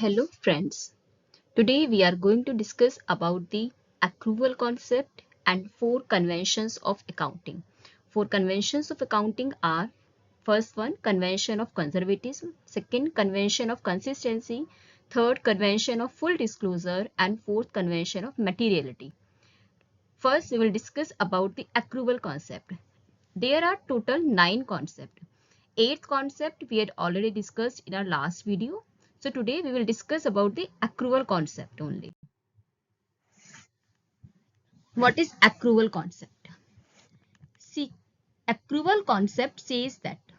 Hello friends. Today we are going to discuss about the accrual concept and four conventions of accounting. Four conventions of accounting are: first one, convention of conservatism; second, convention of consistency; third, convention of full disclosure; and fourth, convention of materiality. First, we will discuss about the accrual concept. There are total 9 concepts. Eighth concept we had already discussed in our last video. So today we will discuss about the accrual concept only. What is accrual concept? See, accrual concept says that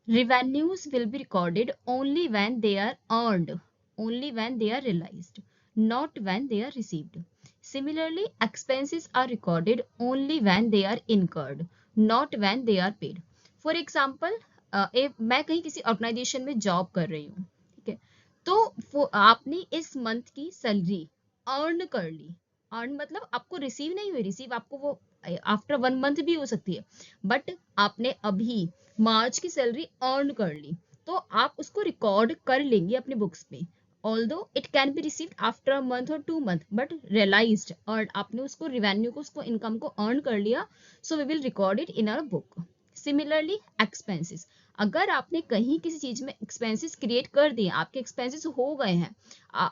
revenues will be recorded only when they are earned, only when they are realized, not when they are received. Similarly, expenses are recorded only when they are incurred, not when they are paid. For example, मैं कहीं किसी organisation में job कर रही हूँ, ठीक है, तो आपने इस मंथ की सैलरी अर्न कर ली। अर्न मतलब आपको रिसीव नहीं हुई, रिसीव आपको वो आफ्टर 1 मंथ भी हो सकती है, बट आपने अभी मार्च की सैलरी अर्न कर ली, तो आप उसको रिकॉर्ड कर लेंगे अपने बुक्स में। Although it can be received after a month और 2 मंथ, बट रियलाइज्ड और आपने उसको रिवेन्यू को उसको इनकम को अर्न कर लिया, so we will record it in our book. Similarly expenses, अगर आपने कहीं किसी चीज में एक्सपेंसेस क्रिएट कर दिए, आपके एक्सपेंसेस हो गए हैं,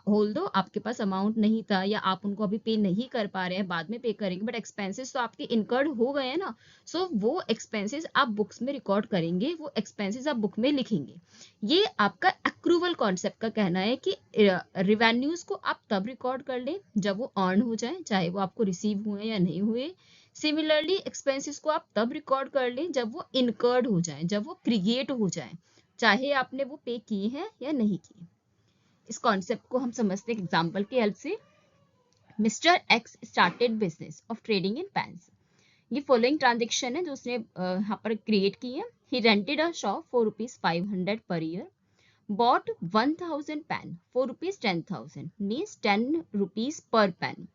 होल्दो आपके पास अमाउंट नहीं था या आप उनको अभी पे नहीं कर पा रहे हैं, बाद में पे करेंगे, बट एक्सपेंसेस तो आपके इनकर्ड हो गए हैं ना, सो वो एक्सपेंसेस आप बुक्स में रिकॉर्ड करेंगे, वो एक्सपेंसेस आप बुक में लिखेंगे। ये आपका एक्रूवल कॉन्सेप्ट का कहना है कि रिवेन्यूज को आप तब रिकॉर्ड कर लें जब वो अर्न हो जाए, चाहे वो आपको रिसीव हुए या नहीं हुए। सिमिलरली एक्सपेंसेस को आप तब रिकॉर्ड कर लें जब वो इनकर्ड हो जाए, जब वो क्रिएट हो जाए, चाहे आपने वो पे किए हैं या नहीं किए। इस कॉन्सेप्ट को हम समझते हैं एग्जाम्पल की हेल्प से। Mister X started business of trading in pens. ये फॉलोइंग ट्रांजेक्शन है जो उसने यहाँ पर क्रिएट की है। He rented a shop for ₹500 per year, bought 1000 pen for ₹10,000, means 10 rupees per pen.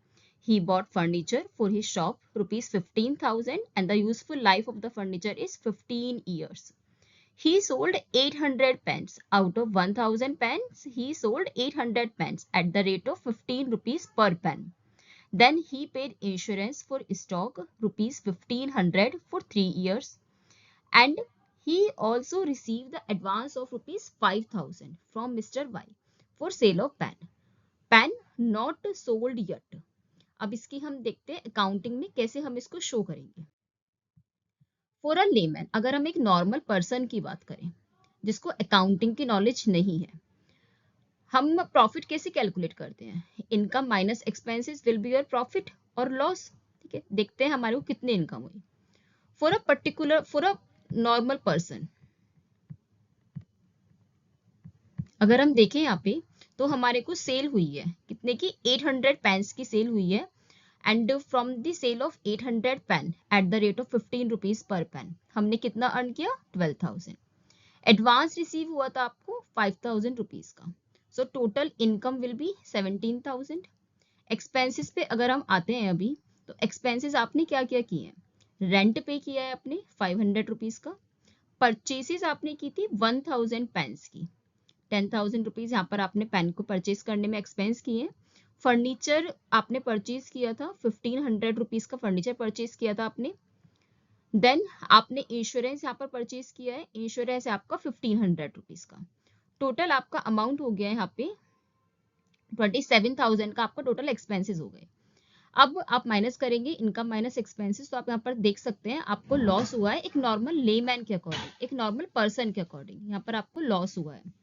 He bought furniture for his shop ₹15,000 and the useful life of the furniture is 15 years. He sold 800 pens. Out of 1000 pens, he sold 800 pens at the rate of 15 rupees per pen. Then he paid insurance for stock ₹1,500 for 3 years, and he also received the advance of ₹5,000 from Mr. Y for sale of pen. Pen not sold yet. अब इसकी हम देखते हैं accounting में कैसे हम इसको show करेंगे। फॉर अ लेमैन, अगर हम एक नॉर्मल पर्सन की बात करें जिसको अकाउंटिंग की नॉलेज नहीं है, हम प्रॉफिट कैसे कैलकुलेट करते हैं? Income minus expenses will be your profit और लॉस। ठीक है, देखते हैं हमारे को कितनी इनकम हुई। फॉर अ नॉर्मल पर्सन, अगर हम देखें यहाँ पे तो हमारे को सेल हुई है कितने की? 800 पेन्स की सेल हुई है, and from the sale of 800 pen at the rate of 15 rupees per pen हमने कितना अर्न किया? 12,000। एडवांस रिसीव हुआ था आपको 5,000 रुपीज का, so total income will be 17,000। Expenses पे अगर हम आते हैं अभी, तो एक्सपेंसेस आपने क्या क्या किए हैं? रेंट पे किया है आपने 500 रुपीज का, परचेसेस आपने की थी 1000 पेन्स की, 10,000 रुपीज यहाँ पर आपने पेन को परचेज करने में एक्सपेंस किए। फर्नीचर आपने परचेज किया था 1500 रुपीज का, फर्नीचर परचेज किया था आपने। देन आपने इंश्योरेंस यहाँ पर परचेज किया है, इंश्योरेंस है आपका 1500 रुपीज का। टोटल आपका अमाउंट हो गया है यहाँ पे 27,000 का, आपका टोटल एक्सपेंसेस हो गए। अब आप माइनस करेंगे इनकम माइनस एक्सपेंसेस, तो आप यहाँ पर देख सकते हैं आपको लॉस हुआ है एक नॉर्मल लेमैन के अकॉर्डिंग, एक नॉर्मल पर्सन के अकॉर्डिंग यहाँ पर आपको लॉस हुआ है।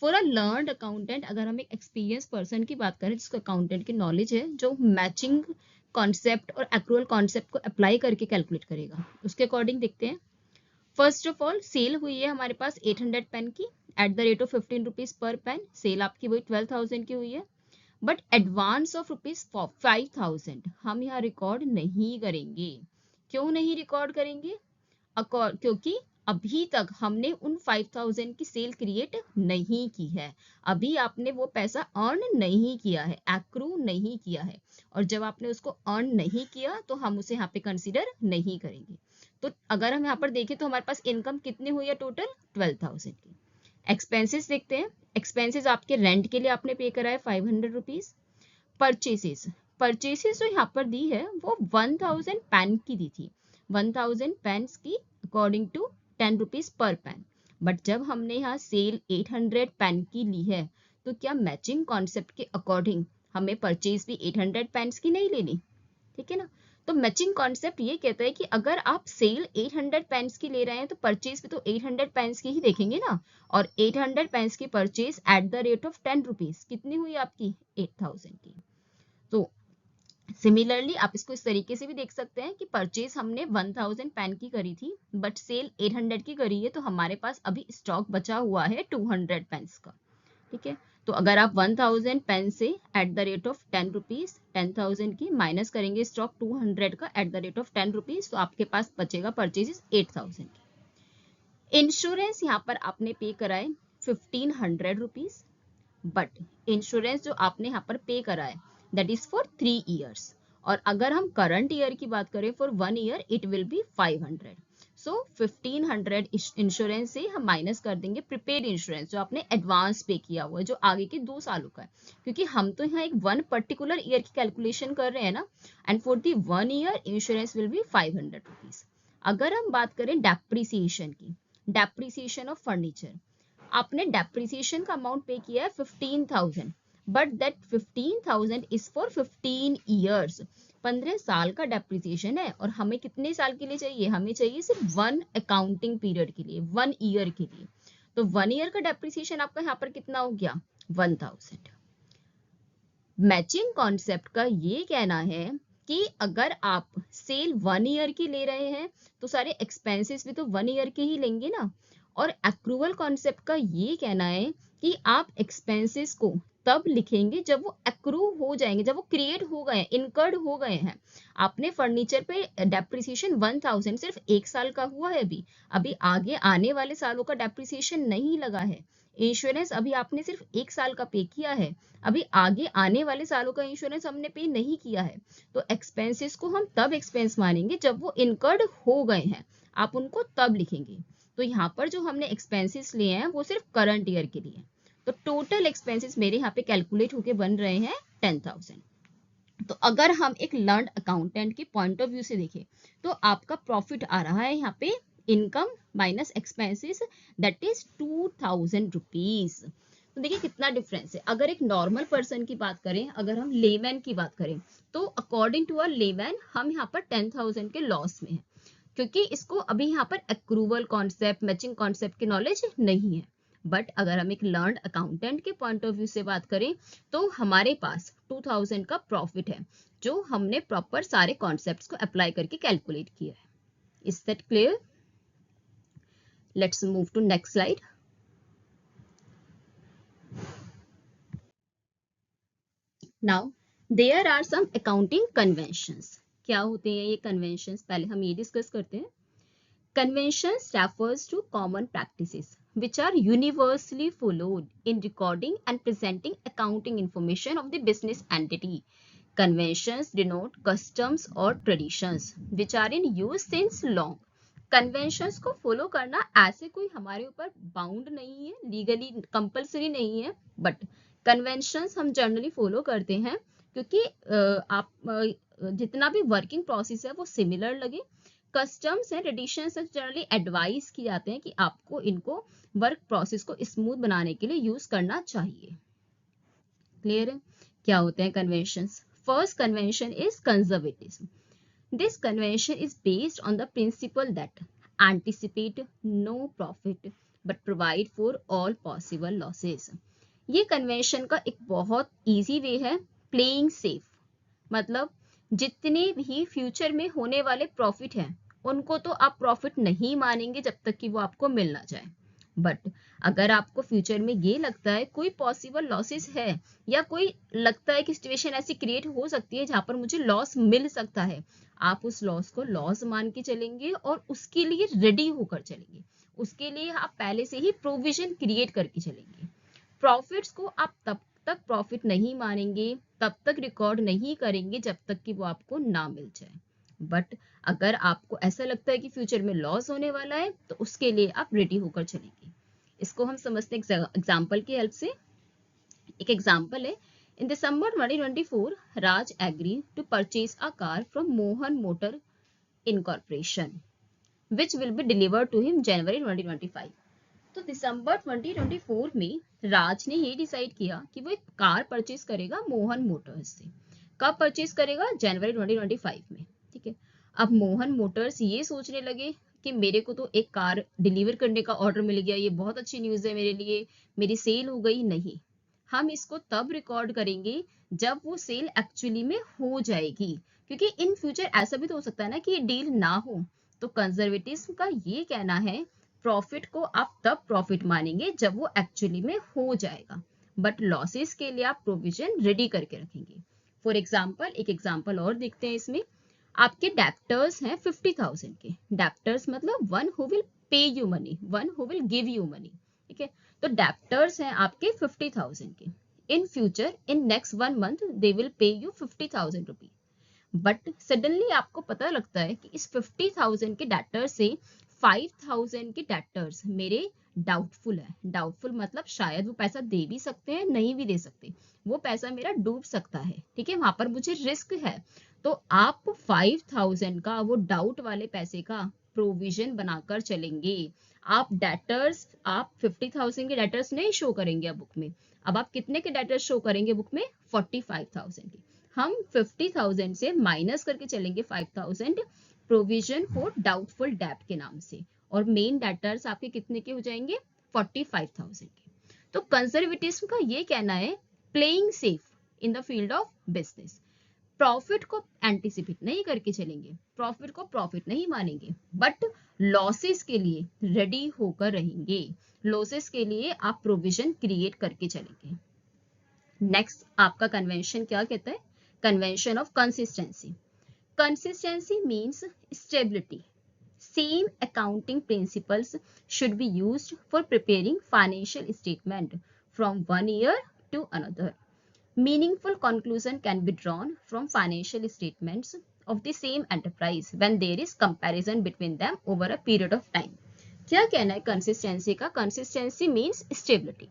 फॉर अ लर्नड अकाउंटेंट, अगर हम एक एक्सपीरियंस पर्सन की बात करें जिसको अकाउंटेंट की नॉलेज है, जो मैचिंग कॉन्सेप्ट और एक्रूअल कॉन्सेप्ट को अप्लाई करके कैलकुलेट करेगा, उसके अकॉर्डिंग देखते हैं। फर्स्ट ऑफ ऑल सेल हुई है हमारे पास 800 पेन की at the rate of 15 rupees per pen, sale आपकी वही 12,000 की हुई है, बट एडवांस ऑफ ₹5,000 हम यहाँ रिकॉर्ड नहीं करेंगे। क्यों नहीं रिकॉर्ड करेंगे? क्योंकि अभी तक हमने उन 5,000 की सेल क्रिएट नहीं की है, अभी आपने वो पैसा अर्न नहीं किया है, एक्रू नहीं किया है, और जब आपने उसको अर्न नहीं किया तो हम उसे यहाँ पे कंसीडर नहीं करेंगे। तो अगर हम यहाँ पर देखें तो हमारे पास इनकम कितनी हुई है? टोटल 12,000 की। एक्सपेंसेस देखते हैं। एक्सपेंसेस आपके रेंट के लिए आपने पे करा है 500 रुपीज। परचेसेस, परचेसेस जो यहाँ पर दी है वो 1000 पेन की दी थी, 1000 पेन्स की according to 10 rupees per pen. But जब हमने यहाँ सेल 800 पेन की ली है, तो क्या मैचिंग कॉन्सेप्ट के अकॉर्डिंग हमें परचेज भी 800 पेन्स की नहीं लेनी? ठीक है ना। तो मैचिंग कॉन्सेप्ट ये कहता है कि अगर आप सेल 800 पेन्स की ले रहे हैं तो परचेज भी तो 800 पेन्स की ही देखेंगे ना। और 800 पेन्स की purchase eight the rate of 10 rupees कितनी हुई आपकी? 8000 की। तो सिमिलरली आप इसको इस तरीके से भी देख सकते हैं कि परचेज हमने 1000 पेन की करी थी बट सेल 800 की करी है, तो हमारे पास अभी स्टॉक बचा हुआ है 200 पेन्स का। ठीक है, तो अगर आप 1000 पेन से eight the rate of 10 rupees 10,000 की माइनस करेंगे स्टॉक 200 का eight the rate of 10 rupees, तो आपके पास बचेगा परचेजेस 8000 की। इंश्योरेंस यहाँ पर आपने पे कराए 1500 रुपीज, बट इंश्योरेंस जो आपने यहाँ पर पे करा है दैट इज फॉर 3 ईयर्स। और अगर हम करंट ईयर की बात करें for 1 year it will be 500। So 1500 insurance से हम माइनस कर देंगे प्रीपेड इंश्योरेंस जो आपने एडवांस पे किया हुआ है, जो आगे के 2 सालों का है, क्योंकि हम तो यहाँ एक वन पर्टिकुलर ईयर की कैलकुलेशन कर रहे हैं ना। And for the 1 year insurance will be 500 rupees. अगर हम बात करें डेप्रिसिएशन की, डेप्रिसिएशन ऑफ फर्नीचर, आपने डेप्रिसिएशन का अमाउंट पे किया है 15,000, but that 15,000 is for 15 years. 15 साल का डेप्रिसिएशन है और हमें कितने साल के लिए चाहिए? हमें चाहिए सिर्फ 1 अकाउंटिंग पीरियड के लिए, 1 ईयर के लिए। तो 1 ईयर का डेप्रिसिएशन आपका यहाँ पर कितना हो गया? 1000। मैचिंग कॉन्सेप्ट का ये कहना है कि अगर आप सेल 1 ईयर की ले रहे हैं तो सारे एक्सपेंसेस भी तो 1 ईयर के ही लेंगे ना। और एक्रूवल कॉन्सेप्ट का ये कहना है कि आप एक्सपेंसेस को तब लिखेंगे जब वो एक्रू हो जाएंगे, जब वो क्रिएट हो गए, इनकर्ड हो गए हैं। आपने फर्नीचर पे डेप्रिसिएशन 1000 सिर्फ 1 साल का हुआ है, अभी अभी आगे आने वाले सालों का डेप्रिसिएशन नहीं लगा है। इंश्योरेंस अभी आपने सिर्फ 1 साल का पे किया है, अभी आगे आने वाले सालों का इंश्योरेंस हमने पे नहीं किया है। तो एक्सपेंसेस को हम तब एक्सपेंस मानेंगे जब वो इनकर्ड हो गए हैं, आप उनको तब लिखेंगे। तो यहाँ पर जो हमने एक्सपेंसेस लिए हैं वो सिर्फ करंट ईयर के लिए। तो टोटल एक्सपेंसेस मेरे यहाँ पे कैलकुलेट होके बन रहे हैं 10,000। तो अगर हम एक लर्न अकाउंटेंट के पॉइंट ऑफ व्यू से देखें तो आपका प्रॉफिट आ रहा है यहाँ पे income minus expenses that is 2000 rupees. तो देखिए कितना डिफरेंस है। अगर एक नॉर्मल पर्सन की बात करें, अगर हम लेमैन की बात करें, तो अकॉर्डिंग टू अ लेमैन हम यहाँ पर 10,000 के लॉस में है, क्योंकि इसको अभी यहाँ पर अक्रूवल कॉन्सेप्ट, मैचिंग कॉन्सेप्ट की नॉलेज नहीं है। बट अगर हम एक लर्न अकाउंटेंट के पॉइंट ऑफ व्यू से बात करें तो हमारे पास 2000 का प्रॉफिट है जो हमने प्रॉपर सारे कॉन्सेप्ट्स को अप्लाई करके कैलकुलेट किया है। Is that clear? Let's move to next slide. Now there are some accounting conventions. क्या होते हैं ये कन्वेंशंस? पहले हम ये डिस्कस करते हैं। Conventions refers to common practices which are universally followed in recording and presenting accounting information of the business entity. Conventions denote customs or traditions which are in use since long. Conventions को follow करना ऐसे कोई हमारे ऊपर bound नहीं है, legally compulsory नहीं है, बट कन्वेंशंस हम जनरली फॉलो करते हैं क्योंकि आप जितना भी वर्किंग प्रोसेस है वो सिमिलर लगे। Customs and traditions generally advice किए जाते हैं कि आपको इनको वर्क प्रोसेस को स्मूथ बनाने के लिए यूज करना चाहिए। क्लियर है? क्या होते हैं conventions? First convention is conservatism. This convention is based on the principle that anticipate no profit but provide for all possible losses. ये कन्वेंशन का एक बहुत इजी वे है प्लेइंग सेफ। मतलब जितने भी फ्यूचर में होने वाले प्रॉफिट हैं उनको तो आप प्रॉफिट नहीं मानेंगे जब तक कि वो आपको मिल ना जाए। बट अगर आपको फ्यूचर में ये लगता है कोई पॉसिबल लॉसेस है या कोई लगता है कि सिचुएशन ऐसी क्रिएट हो सकती है जहां पर मुझे लॉस मिल सकता है, आप उस लॉस को लॉस मान के चलेंगे और उसके लिए रेडी होकर चलेंगे। उसके लिए आप पहले से ही प्रोविजन क्रिएट करके चलेंगे। प्रॉफिट्स को आप तब तक प्रॉफिट नहीं मानेंगे, तब तक रिकॉर्ड नहीं करेंगे जब तक कि वो आपको ना मिल जाए। बट अगर आपको ऐसा लगता है कि फ्यूचर में लॉस होने वाला है तो उसके लिए आप रेडी होकर चलेंगे। इसको हम समझते हैं एग्जाम्पल की हेल्प से। एक एग्जाम्पल है, in December 2024 Raj agree to purchase a car from Mohan motor incorporation which will be delivered to him January 2025। तो दिसंबर 2024 में राज ने ये डिसाइड किया कि वो एक कार परचेज करेगा मोहन मोटर्स से। कब परचेज करेगा? जनवरी 2025 में। ठीक है, अब मोहन मोटर्स ये सोचने लगे कि मेरे को तो एक कार डिलीवर करने का ऑर्डर मिल गया, ये बहुत अच्छी न्यूज है मेरे लिए, मेरी सेल हो गई। नहीं, हम इसको तब रिकॉर्ड करेंगे जब वो सेल एक्चुअली में हो जाएगी, क्योंकि इन फ्यूचर ऐसा भी तो हो सकता है ना कि ये डील ना हो। तो कंजर्वेटिव्स का ये कहना है प्रॉफिट को आप तब प्रॉफिट मानेंगे जब वो एक्चुअली में हो जाएगा, बट लॉसेस के लिए आप प्रोविजन रेडी करके रखेंगे। फॉर एग्जाम्पल, एक एग्जाम्पल और देखते हैं इसमें। आपके डेप्टर्स हैं 50,000 के। डेप्टर्स मतलब one who will pay you money, one who will give you money. ठीक है, तो डेप्टर्स हैं आपके 50,000 के। In future, in next 1 month they will pay you 50,000 rupees. But suddenly आपको पता लगता है कि इस 50,000 के डेटर्स से 5,000 के डेटर्स मेरे डाउटफुल है। डाउटफुल मतलब शायद वो पैसा दे भी सकते हैं, नहीं भी दे सकते, वो पैसा मेरा डूब सकता है। ठीक है, वहां पर मुझे रिस्क है। तो आप 5,000 का वो डाउट वाले पैसे का प्रोविजन बनाकर चलेंगे। आप डेटर्स, आप 50,000 के डेटर्स नहीं शो करेंगे अब बुक में। अब आप कितने के डेटर्स शो करेंगे बुक में? 45,000 के। हम 50,000 से माइनस करके चलेंगे 5,000 प्रोविजन फॉर डाउटफुल डेब्ट के नाम से, और मेन डेटर्स आपके कितने के हो जाएंगे? 45,000 के। तो कंजर्वेटिज्म का ये कहना है playing safe in the field of business. Profit को एंटिसिपेट नहीं करके चलेंगे, प्रॉफिट को प्रॉफिट नहीं मानेंगे, बट लॉसेस के लिए रेडी होकर रहेंगे। लॉसेस के लिए आप प्रोविजन क्रिएट करके चलेंगे। नेक्स्ट आपका कन्वेंशन क्या कहता है? Convention of consistency. Consistency means stability. Same accounting principles should be used for preparing financial statement from one year to another. Meaningful conclusion can be drawn from financial statements of the same enterprise when there is comparison between them over a period of time. क्या कहना है consistency का? Consistency means stability.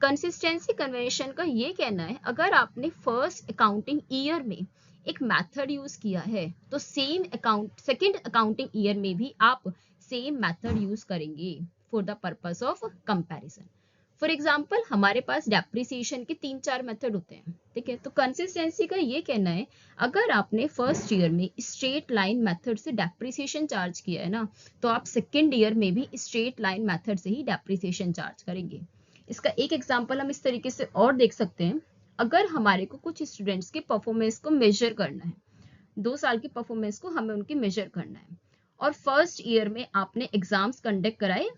Consistency convention का ये कहना है अगर आपने फर्स्ट अकाउंटिंग ईयर में एक मेथड यूज किया है तो सेकंड अकाउंटिंग ईयर में भी आप सेम मेथड यूज करेंगे for the purpose of comparison. For example, हमारे पास डेप्रिसिएशन के 3-4 मेथड होते हैं। ठीक है, तो कंसिस्टेंसी का ये कहना है अगर आपने फर्स्ट ईयर में स्ट्रेट लाइन मेथड से डेप्रिसिएशन चार्ज किया है ना, तो आप सेकेंड ईयर में भी स्ट्रेट लाइन मेथड से ही डेप्रिसिएशन चार्ज करेंगे। इसका एक एग्जांपल हम इस तरीके से और देख सकते हैं। अगर हमारे को कुछ स्टूडेंट्स के परफॉर्मेंस को मेजर करना है, 2 साल की परफॉर्मेंस को हमें उनकी मेजर करना है, और फर्स्ट ईयर में आपने एग्जाम्स कंडक्ट कराए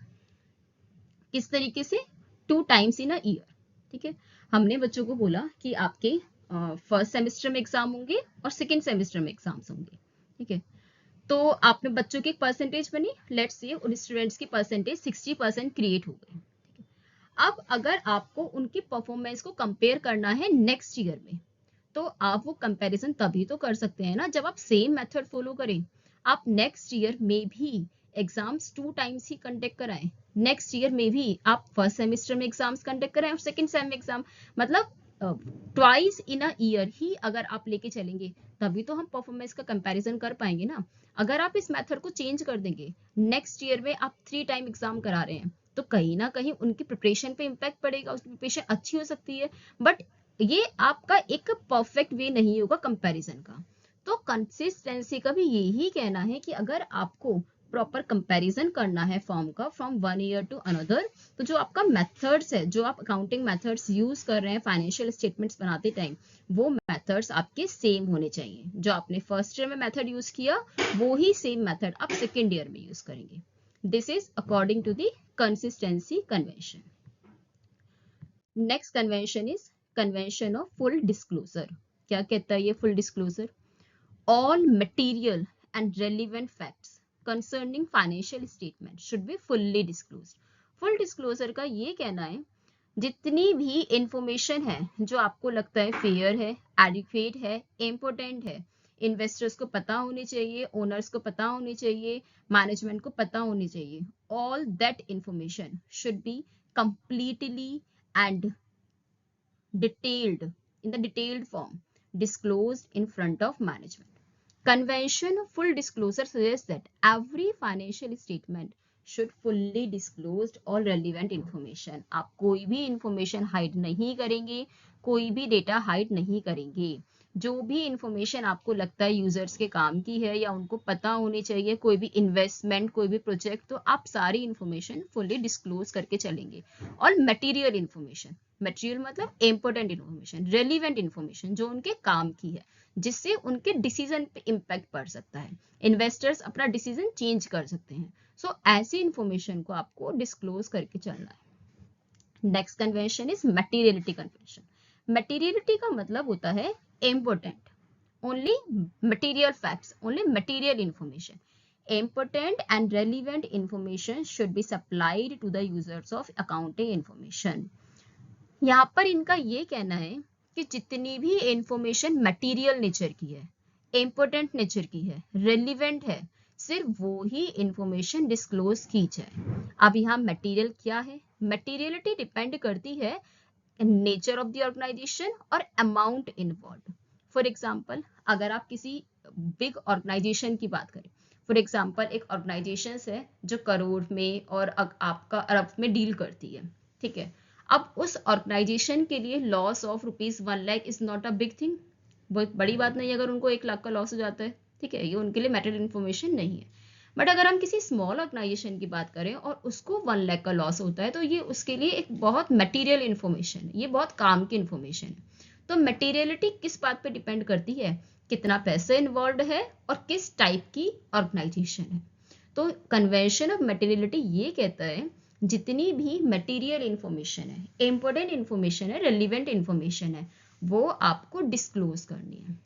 किस तरीके से? 2 टाइम्स इन अ ईयर। ठीक है, हमने बच्चों को बोला कि आपके फर्स्ट सेमेस्टर में एग्जाम होंगे और सेकेंड सेमेस्टर में एग्जाम्स होंगे। ठीक है, तो आपने बच्चों की एक परसेंटेज बनी, लेट्स से उन स्टूडेंट्स की परसेंटेज 60% क्रिएट हो गई। अब अगर आपको उनकी परफॉर्मेंस को कंपेयर करना है नेक्स्ट ईयर में, तो आप वो कंपैरिजन तभी तो कर सकते हैं ना जब आप सेम मेथड फॉलो करें। आप नेक्स्ट ईयर में भी एग्जाम्स 2 टाइम्स ही कंडक्ट कराएं। नेक्स्ट ईयर में भी आप फर्स्ट सेमेस्टर में एग्जाम्स कंडक्ट कराएं और सेकंड सेम में एग्जाम, मतलब ट्वाइस इन अ ईयर ही अगर आप लेके चलेंगे तभी तो हम परफॉर्मेंस का कंपैरिजन कर पाएंगे ना। अगर आप इस मेथड को चेंज कर देंगे, नेक्स्ट ईयर में आप 3 टाइम एग्जाम करा रहे हैं, तो कहीं ना कहीं उनकी प्रिपरेशन पे इम्पैक्ट पड़ेगा। उसकी प्रिपरेशन अच्छी हो सकती है, बट ये आपका एक परफेक्ट वे नहीं होगा कंपैरिजन का। तो कंसिस्टेंसी का भी यही कहना है कि अगर आपको प्रॉपर कंपैरिजन करना है फॉर्म का from one year to another, तो जो आपका मेथड्स है, जो आप अकाउंटिंग मेथड्स यूज कर रहे हैं फाइनेंशियल स्टेटमेंट्स बनाते टाइम, वो मेथड्स आपके सेम होने चाहिए। जो आपने फर्स्ट ईयर में मेथड यूज किया वो ही सेम मेथड आप सेकेंड ईयर में यूज करेंगे। This is according to the consistency convention. Next convention is convention of full disclosure. क्या कहता है ये full disclosure? All material and relevant facts concerning financial statement should be fully disclosed. Full disclosure का ये कहना है जितनी भी इंफॉर्मेशन है जो आपको लगता है फेयर है, एडिक्वेट है, इम्पोर्टेंट है, इन्वेस्टर्स को पता होनी चाहिए, ओनर्स को पता होनी चाहिए, मैनेजमेंट को पता होनी चाहिए, all that information should be completely and detailed in the detailed form disclosed in front of management. Convention of full disclosure suggests that every financial statement should fully disclosed all relevant information. आप कोई भी information hide नहीं करेंगे, कोई भी data hide नहीं करेंगे. जो भी इंफॉर्मेशन आपको लगता है यूजर्स के काम की है या उनको पता होनी चाहिए, कोई भी इन्वेस्टमेंट, कोई भी प्रोजेक्ट, तो आप सारी इंफॉर्मेशन फुल्ली डिस्क्लोज करके चलेंगे. और मटेरियल इंफॉर्मेशन, मटेरियल मतलब इंपॉर्टेंट इंफॉर्मेशन, रेलिवेंट इंफॉर्मेशन जो उनके काम की है, जिससे उनके डिसीजन पे इम्पैक्ट पड़ सकता है, इन्वेस्टर्स अपना डिसीजन चेंज कर सकते हैं. सो ऐसी इंफॉर्मेशन को आपको डिस्क्लोज करके चलना है. Next convention is materiality convention. Materiality का मतलब होता है important, only material facts, only material information. Important and relevant information should be supplied to the users of accounting information. यहाँ पर इनका ये कहना है कि जितनी भी इंफॉर्मेशन मटेरियल नेचर की है, इम्पोर्टेंट नेचर की है, रेलिवेंट है, सिर्फ वो ही इंफॉर्मेशन डिस्क्लोज की जाए. अब यहाँ मटेरियल क्या है? मटेरियलिटी डिपेंड करती है नेचर ऑफ द ऑर्गेनाइजेशन और अमाउंट इन्वॉल्व. फॉर एग्जाम्पल, अगर आप किसी बिग ऑर्गेनाइजेशन की बात करें, फॉर एग्जाम्पल एक ऑर्गेनाइजेशन है जो करोड़ में और आपका अरब में डील करती है, ठीक है. अब उस ऑर्गेनाइजेशन के लिए loss of ₹1 lakh is not a big thing, बहुत बड़ी बात नहीं अगर उनको 1 लाख का लॉस हो जाता है, ठीक है, ये उनके लिए मैटर इन्फॉर्मेशन नहीं है. बट अगर हम किसी स्मॉल ऑर्गेनाइजेशन की बात करें और उसको 1 लाख का लॉस होता है, तो ये उसके लिए एक बहुत मटेरियल इन्फॉर्मेशन है, ये बहुत काम की इन्फॉर्मेशन है. तो मटेरियलिटी किस बात पे डिपेंड करती है? कितना पैसा इन्वॉल्व है और किस टाइप की ऑर्गेनाइजेशन है. तो कन्वेंशन ऑफ मटेरियलिटी ये कहता है जितनी भी मटेरियल इन्फॉर्मेशन है, इंपॉर्टेंट इन्फॉर्मेशन है, रेलिवेंट इन्फॉर्मेशन है, वो आपको डिस्क्लोज करनी है.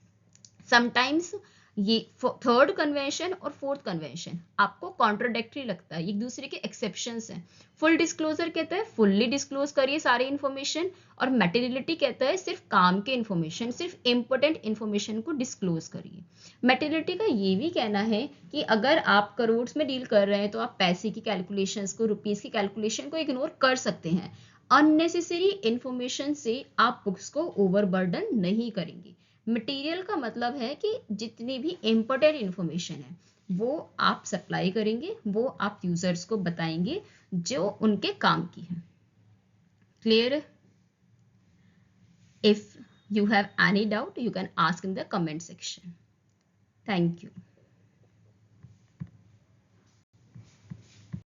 समटाइम्स ये थर्ड कन्वेंशन और फोर्थ कन्वेंशन आपको कॉन्ट्रोडिक्टरी लगता है, एक दूसरे के एक्सेप्शंस हैं. फुल डिस्क्लोजर कहता है फुल्ली डिस्क्लोज करिए सारी इंफॉर्मेशन, और मटेरियलिटी कहता है सिर्फ काम के इंफॉर्मेशन, सिर्फ इंपॉर्टेंट इंफॉर्मेशन को डिस्क्लोज करिए. मटेरियलिटी का ये भी कहना है कि अगर आप करोड़ में डील कर रहे हैं तो आप पैसे की कैलकुलेशंस को, रुपीज की कैलकुलेशन को इग्नोर कर सकते हैं. अननेसेसरी इंफॉर्मेशन से आप बुक्स को ओवरबर्डन नहीं करेंगे. मटेरियल का मतलब है कि जितनी भी इम्पोर्टेंट इंफॉर्मेशन है वो आप सप्लाई करेंगे, वो आप यूजर्स को बताएंगे जो उनके काम की है. Clear? If you have any doubt you can ask in the comment section. Thank you.